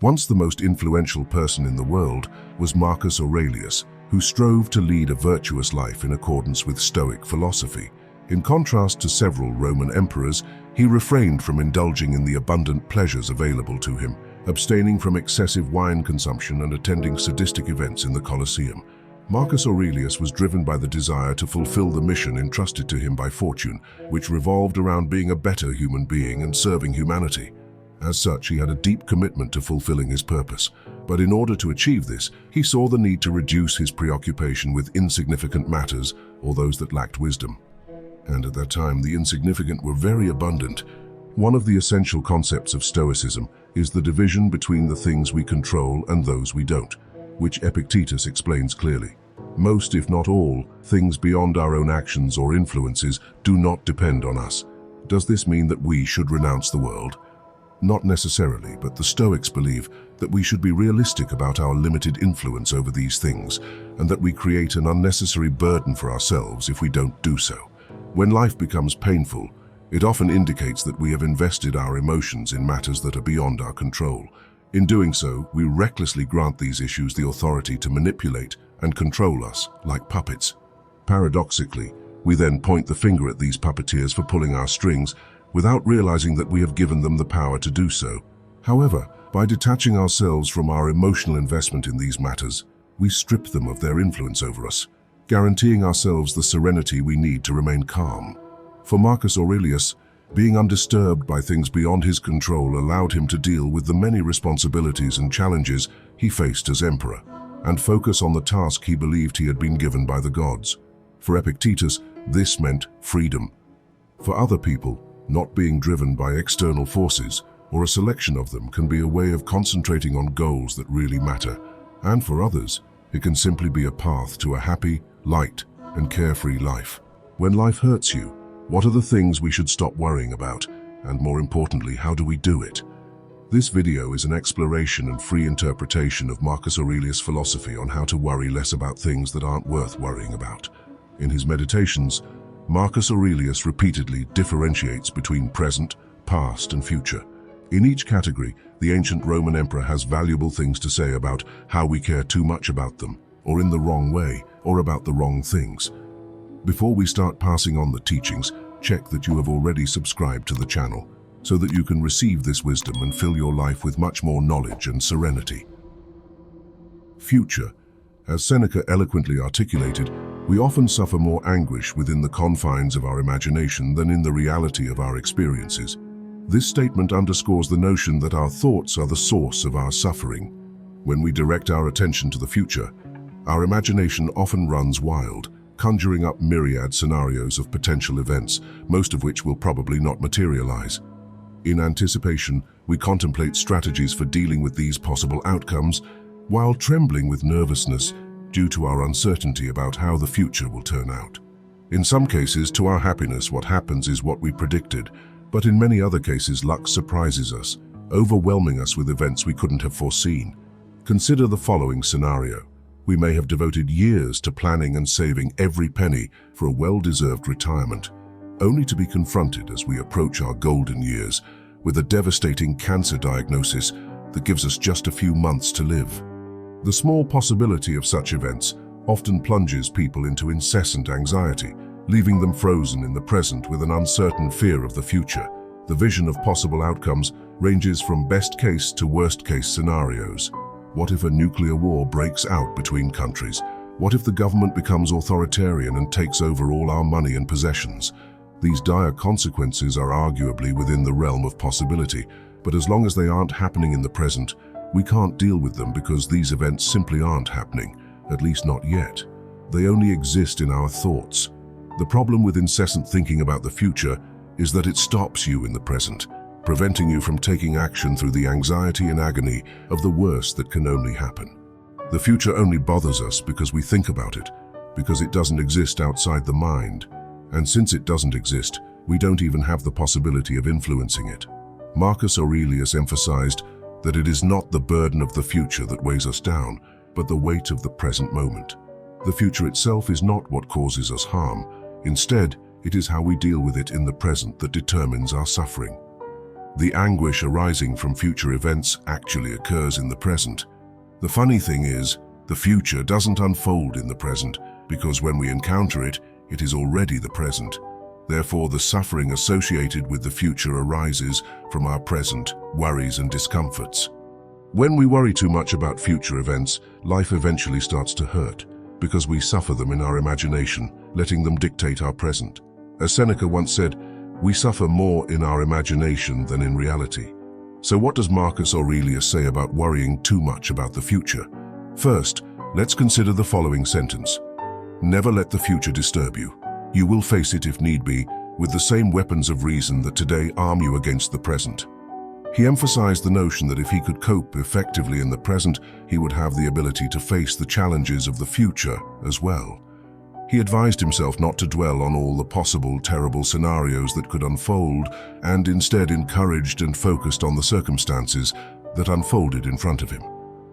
Once the most influential person in the world was Marcus Aurelius, who strove to lead a virtuous life in accordance with Stoic philosophy. In contrast to several Roman emperors, he refrained from indulging in the abundant pleasures available to him, abstaining from excessive wine consumption and attending sadistic events in the Colosseum. Marcus Aurelius was driven by the desire to fulfill the mission entrusted to him by fortune, which revolved around being a better human being and serving humanity. As such, he had a deep commitment to fulfilling his purpose. But in order to achieve this, he saw the need to reduce his preoccupation with insignificant matters or those that lacked wisdom. And at that time, the insignificant were very abundant. One of the essential concepts of Stoicism is the division between the things we control and those we don't, which Epictetus explains clearly. Most, if not all, things beyond our own actions or influences do not depend on us. Does this mean that we should renounce the world? Not necessarily, but the Stoics believe that we should be realistic about our limited influence over these things, and that we create an unnecessary burden for ourselves if we don't do so. When life becomes painful, it often indicates that we have invested our emotions in matters that are beyond our control. In doing so, we recklessly grant these issues the authority to manipulate and control us like puppets. Paradoxically, we then point the finger at these puppeteers for pulling our strings, without realizing that we have given them the power to do so. However, by detaching ourselves from our emotional investment in these matters, we strip them of their influence over us, guaranteeing ourselves the serenity we need to remain calm. For Marcus Aurelius, being undisturbed by things beyond his control allowed him to deal with the many responsibilities and challenges he faced as emperor, and focus on the task he believed he had been given by the gods. For Epictetus, this meant freedom. For other people, not being driven by external forces or a selection of them can be a way of concentrating on goals that really matter. And for others, it can simply be a path to a happy, light, and carefree life. When life hurts you, what are the things we should stop worrying about? And more importantly, how do we do it? This video is an exploration and free interpretation of Marcus Aurelius' philosophy on how to worry less about things that aren't worth worrying about. In his meditations, Marcus Aurelius repeatedly differentiates between present, past, and future. In each category, the ancient Roman emperor has valuable things to say about how we care too much about them, or in the wrong way, or about the wrong things. Before we start passing on the teachings, check that you have already subscribed to the channel, so that you can receive this wisdom and fill your life with much more knowledge and serenity. Future. As Seneca eloquently articulated, we often suffer more anguish within the confines of our imagination than in the reality of our experiences. This statement underscores the notion that our thoughts are the source of our suffering. When we direct our attention to the future, our imagination often runs wild, conjuring up myriad scenarios of potential events, most of which will probably not materialize. In anticipation, we contemplate strategies for dealing with these possible outcomes, while trembling with nervousness due to our uncertainty about how the future will turn out. In some cases, to our happiness, what happens is what we predicted, but in many other cases, luck surprises us, overwhelming us with events we couldn't have foreseen. Consider the following scenario. We may have devoted years to planning and saving every penny for a well-deserved retirement, only to be confronted as we approach our golden years with a devastating cancer diagnosis that gives us just a few months to live. The small possibility of such events often plunges people into incessant anxiety, leaving them frozen in the present with an uncertain fear of the future. The vision of possible outcomes ranges from best-case to worst-case scenarios. What if a nuclear war breaks out between countries? What if the government becomes authoritarian and takes over all our money and possessions? These dire consequences are arguably within the realm of possibility, but as long as they aren't happening in the present, we can't deal with them because these events simply aren't happening, at least not yet. They only exist in our thoughts. The problem with incessant thinking about the future is that it stops you in the present, preventing you from taking action through the anxiety and agony of the worst that can only happen. The future only bothers us because we think about it, because it doesn't exist outside the mind. And since it doesn't exist, we don't even have the possibility of influencing it. Marcus Aurelius emphasized that it is not the burden of the future that weighs us down, but the weight of the present moment. The future itself is not what causes us harm. Instead, it is how we deal with it in the present that determines our suffering. The anguish arising from future events actually occurs in the present. The funny thing is, the future doesn't unfold in the present, because when we encounter it, it is already the present. Therefore, the suffering associated with the future arises from our present worries and discomforts. When we worry too much about future events, life eventually starts to hurt, because we suffer them in our imagination, letting them dictate our present. As Seneca once said, we suffer more in our imagination than in reality. So what does Marcus Aurelius say about worrying too much about the future? First, let's consider the following sentence. Never let the future disturb you. You will face it if need be, with the same weapons of reason that today arm you against the present. He emphasized the notion that if he could cope effectively in the present, he would have the ability to face the challenges of the future as well. He advised himself not to dwell on all the possible terrible scenarios that could unfold, and instead encouraged and focused on the circumstances that unfolded in front of him.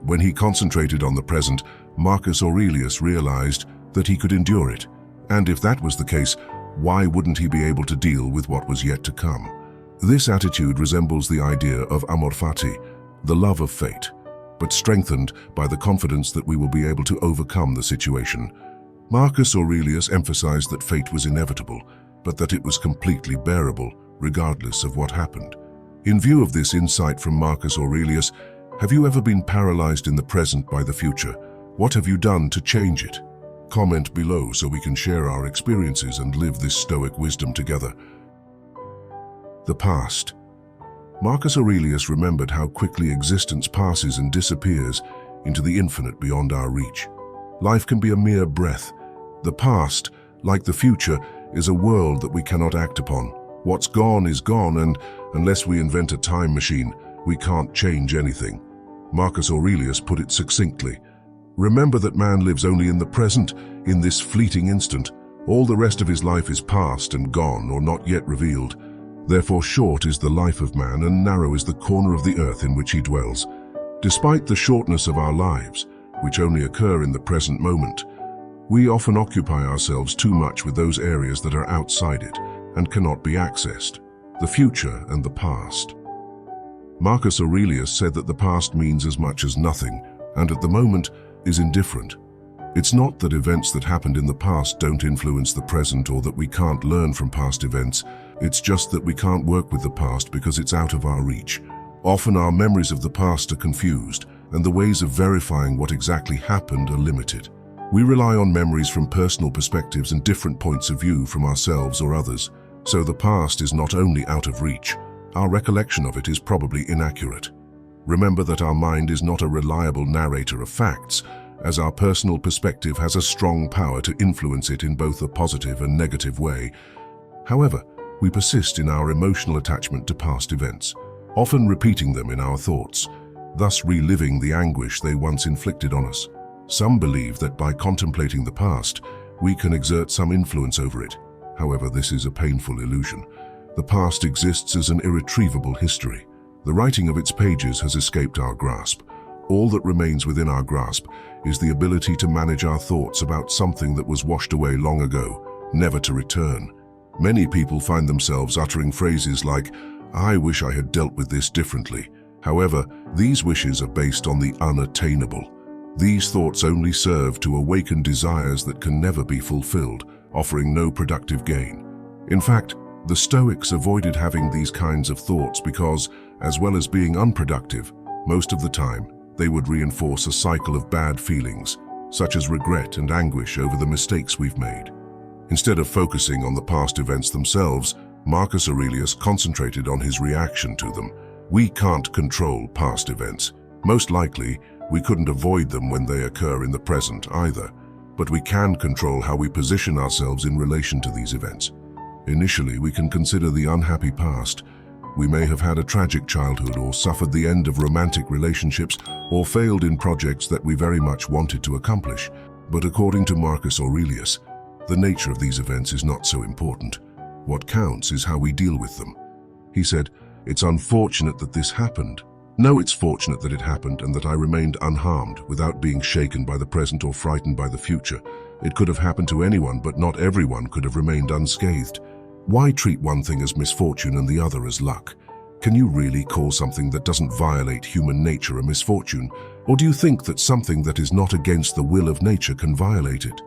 When he concentrated on the present, Marcus Aurelius realized that he could endure it. And if that was the case, why wouldn't he be able to deal with what was yet to come? This attitude resembles the idea of amor fati, the love of fate, but strengthened by the confidence that we will be able to overcome the situation. Marcus Aurelius emphasized that fate was inevitable, but that it was completely bearable, regardless of what happened. In view of this insight from Marcus Aurelius, have you ever been paralyzed in the present by the future? What have you done to change it? Comment below so we can share our experiences and live this Stoic wisdom together. The past. Marcus Aurelius remembered how quickly existence passes and disappears into the infinite beyond our reach. Life can be a mere breath. The past, like the future, is a world that we cannot act upon. What's gone is gone, and unless we invent a time machine, we can't change anything. Marcus Aurelius put it succinctly. Remember that man lives only in the present, in this fleeting instant. All the rest of his life is past and gone or not yet revealed. Therefore short is the life of man and narrow is the corner of the earth in which he dwells. Despite the shortness of our lives, which only occur in the present moment, we often occupy ourselves too much with those areas that are outside it and cannot be accessed, the future and the past. Marcus Aurelius said that the past means as much as nothing, and at the moment is indifferent. It's not that events that happened in the past don't influence the present or that we can't learn from past events. It's just that we can't work with the past because it's out of our reach. Often our memories of the past are confused, and the ways of verifying what exactly happened are limited. We rely on memories from personal perspectives and different points of view from ourselves or others. So the past is not only out of reach, our recollection of it is probably inaccurate. Remember that our mind is not a reliable narrator of facts, as our personal perspective has a strong power to influence it in both a positive and negative way. However, we persist in our emotional attachment to past events, often repeating them in our thoughts, thus reliving the anguish they once inflicted on us. Some believe that by contemplating the past, we can exert some influence over it. However, this is a painful illusion. The past exists as an irretrievable history. The writing of its pages has escaped our grasp. All that remains within our grasp is the ability to manage our thoughts about something that was washed away long ago, never to return. Many people find themselves uttering phrases like, "I wish I had dealt with this differently." However, these wishes are based on the unattainable. These thoughts only serve to awaken desires that can never be fulfilled, offering no productive gain. In fact, the Stoics avoided having these kinds of thoughts because, as well as being unproductive, most of the time, they would reinforce a cycle of bad feelings, such as regret and anguish over the mistakes we've made. Instead of focusing on the past events themselves, Marcus Aurelius concentrated on his reaction to them. We can't control past events. Most likely, we couldn't avoid them when they occur in the present either, but we can control how we position ourselves in relation to these events. Initially, we can consider the unhappy past. We may have had a tragic childhood or suffered the end of romantic relationships or failed in projects that we very much wanted to accomplish. But according to Marcus Aurelius, the nature of these events is not so important. What counts is how we deal with them. He said, "It's unfortunate that this happened. No, it's fortunate that it happened and that I remained unharmed without being shaken by the present or frightened by the future. It could have happened to anyone, but not everyone could have remained unscathed. Why treat one thing as misfortune and the other as luck? Can you really call something that doesn't violate human nature a misfortune? Or do you think that something that is not against the will of nature can violate it?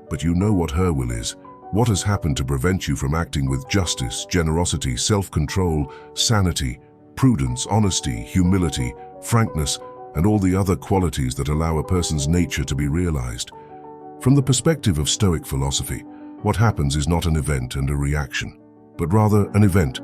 But you know what her will is. What has happened to prevent you from acting with justice, generosity, self-control, sanity, prudence, honesty, humility, frankness, and all the other qualities that allow a person's nature to be realized? From the perspective of Stoic philosophy, what happens is not an event and a reaction, but rather an event,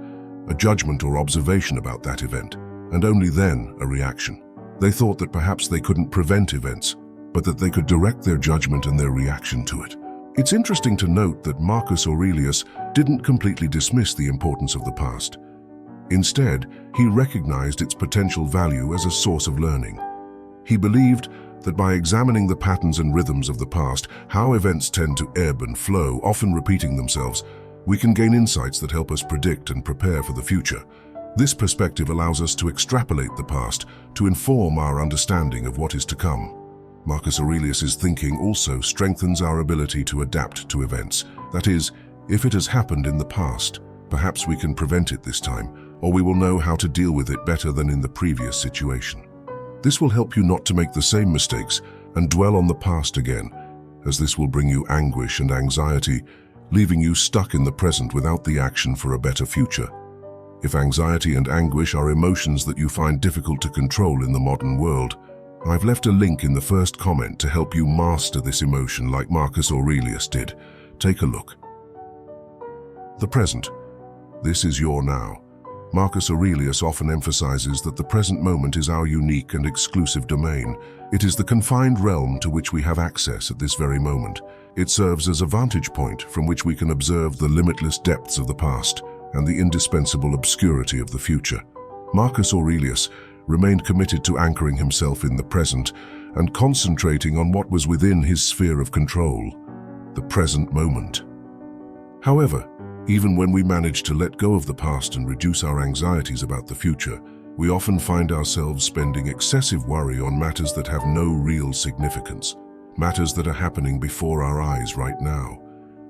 a judgment or observation about that event, and only then a reaction. They thought that perhaps they couldn't prevent events, but that they could direct their judgment and their reaction to it. It's interesting to note that Marcus Aurelius didn't completely dismiss the importance of the past. Instead, he recognized its potential value as a source of learning. He believed that by examining the patterns and rhythms of the past, how events tend to ebb and flow, often repeating themselves, we can gain insights that help us predict and prepare for the future. This perspective allows us to extrapolate the past to inform our understanding of what is to come. Marcus Aurelius's thinking also strengthens our ability to adapt to events. That is, if it has happened in the past, perhaps we can prevent it this time, or we will know how to deal with it better than in the previous situation. This will help you not to make the same mistakes and dwell on the past again, as this will bring you anguish and anxiety, leaving you stuck in the present without the action for a better future. If anxiety and anguish are emotions that you find difficult to control in the modern world, I've left a link in the first comment to help you master this emotion like Marcus Aurelius did. Take a look. The present. This is your now. Marcus Aurelius often emphasizes that the present moment is our unique and exclusive domain. It is the confined realm to which we have access at this very moment. It serves as a vantage point from which we can observe the limitless depths of the past and the indispensable obscurity of the future. Marcus Aurelius remained committed to anchoring himself in the present and concentrating on what was within his sphere of control, the present moment. However, even when we manage to let go of the past and reduce our anxieties about the future, we often find ourselves spending excessive worry on matters that have no real significance, matters that are happening before our eyes right now.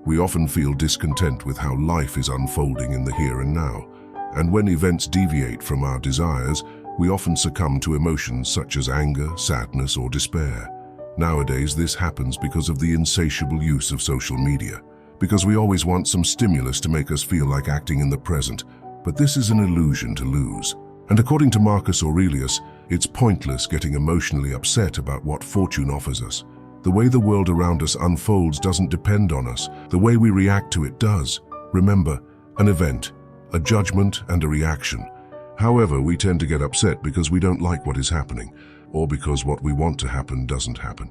We often feel discontent with how life is unfolding in the here and now, and when events deviate from our desires, we often succumb to emotions such as anger, sadness, or despair. Nowadays, this happens because of the insatiable use of social media, because we always want some stimulus to make us feel like acting in the present, but this is an illusion to lose. And according to Marcus Aurelius, it's pointless getting emotionally upset about what fortune offers us. The way the world around us unfolds doesn't depend on us. The way we react to it does. Remember, an event, a judgment, and a reaction. However, we tend to get upset because we don't like what is happening, or because what we want to happen doesn't happen.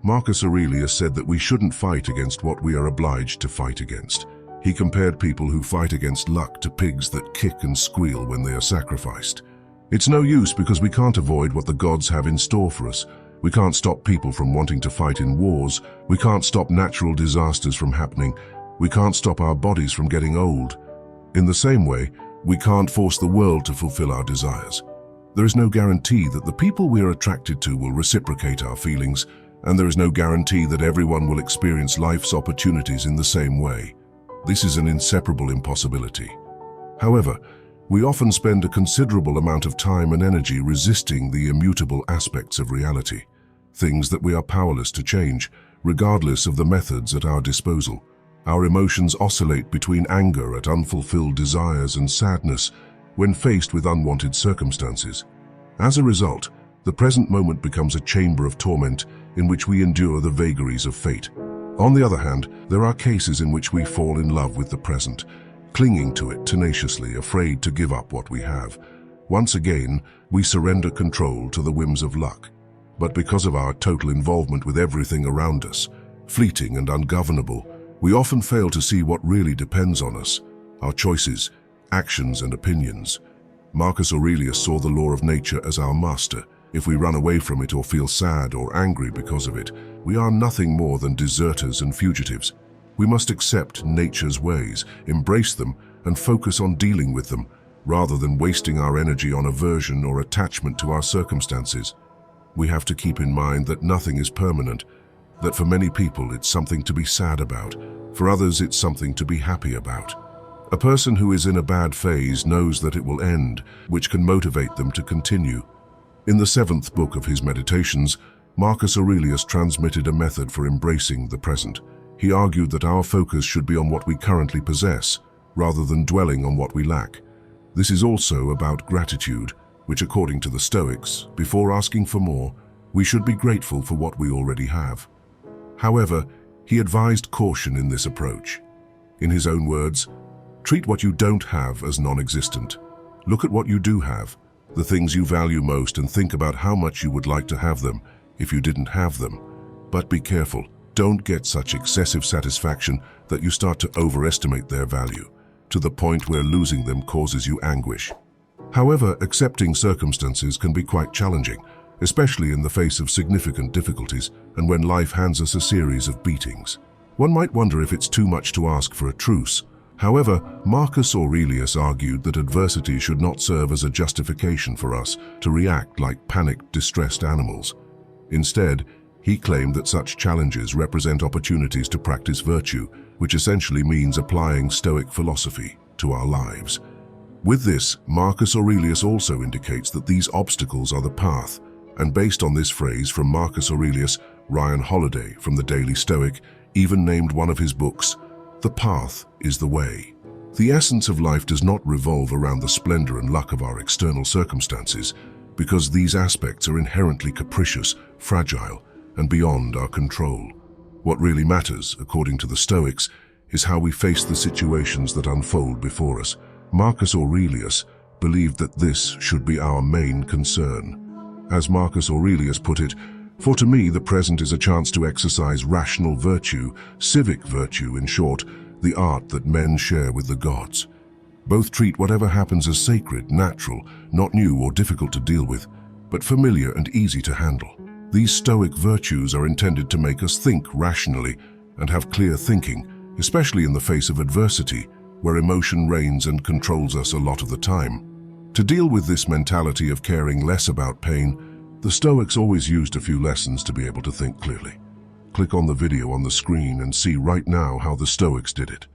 Marcus Aurelius said that we shouldn't fight against what we are obliged to fight against. He compared people who fight against luck to pigs that kick and squeal when they are sacrificed. It's no use because we can't avoid what the gods have in store for us. We can't stop people from wanting to fight in wars. We can't stop natural disasters from happening. We can't stop our bodies from getting old. In the same way, we can't force the world to fulfill our desires. There is no guarantee that the people we are attracted to will reciprocate our feelings, and there is no guarantee that everyone will experience life's opportunities in the same way. This is an inseparable impossibility. However, we often spend a considerable amount of time and energy resisting the immutable aspects of reality, things that we are powerless to change, regardless of the methods at our disposal. Our emotions oscillate between anger at unfulfilled desires and sadness when faced with unwanted circumstances. As a result, the present moment becomes a chamber of torment in which we endure the vagaries of fate. On the other hand, there are cases in which we fall in love with the present, clinging to it tenaciously, afraid to give up what we have. Once again, we surrender control to the whims of luck. But because of our total involvement with everything around us, fleeting and ungovernable, we often fail to see what really depends on us, our choices, actions, and opinions. Marcus Aurelius saw the law of nature as our master. If we run away from it or feel sad or angry because of it, we are nothing more than deserters and fugitives. We must accept nature's ways, embrace them, and focus on dealing with them, rather than wasting our energy on aversion or attachment to our circumstances. We have to keep in mind that nothing is permanent, that for many people it's something to be sad about, for others it's something to be happy about. A person who is in a bad phase knows that it will end, which can motivate them to continue. In the 7th book of his Meditations, Marcus Aurelius transmitted a method for embracing the present. He argued that our focus should be on what we currently possess, rather than dwelling on what we lack. This is also about gratitude, which, according to the Stoics, before asking for more, we should be grateful for what we already have. However, he advised caution in this approach. In his own words, treat what you don't have as non-existent. Look at what you do have, the things you value most, and think about how much you would like to have them if you didn't have them. But be careful, don't get such excessive satisfaction that you start to overestimate their value, to the point where losing them causes you anguish. However, accepting circumstances can be quite challenging, especially in the face of significant difficulties and when life hands us a series of beatings. One might wonder if it's too much to ask for a truce. However, Marcus Aurelius argued that adversity should not serve as a justification for us to react like panicked, distressed animals. Instead, he claimed that such challenges represent opportunities to practice virtue, which essentially means applying Stoic philosophy to our lives. With this, Marcus Aurelius also indicates that these obstacles are the path, and based on this phrase from Marcus Aurelius, Ryan Holiday from the Daily Stoic even named one of his books, "The Path is the Way." The essence of life does not revolve around the splendor and luck of our external circumstances, because these aspects are inherently capricious, fragile, and beyond our control. What really matters, according to the Stoics, is how we face the situations that unfold before us. Marcus Aurelius believed that this should be our main concern. As Marcus Aurelius put it, "For to me the present is a chance to exercise rational virtue, civic virtue in short, the art that men share with the gods. Both treat whatever happens as sacred, natural, not new or difficult to deal with, but familiar and easy to handle." These Stoic virtues are intended to make us think rationally and have clear thinking, especially in the face of adversity, where emotion reigns and controls us a lot of the time. To deal with this mentality of caring less about pain, the Stoics always used a few lessons to be able to think clearly. Click on the video on the screen and see right now how the Stoics did it.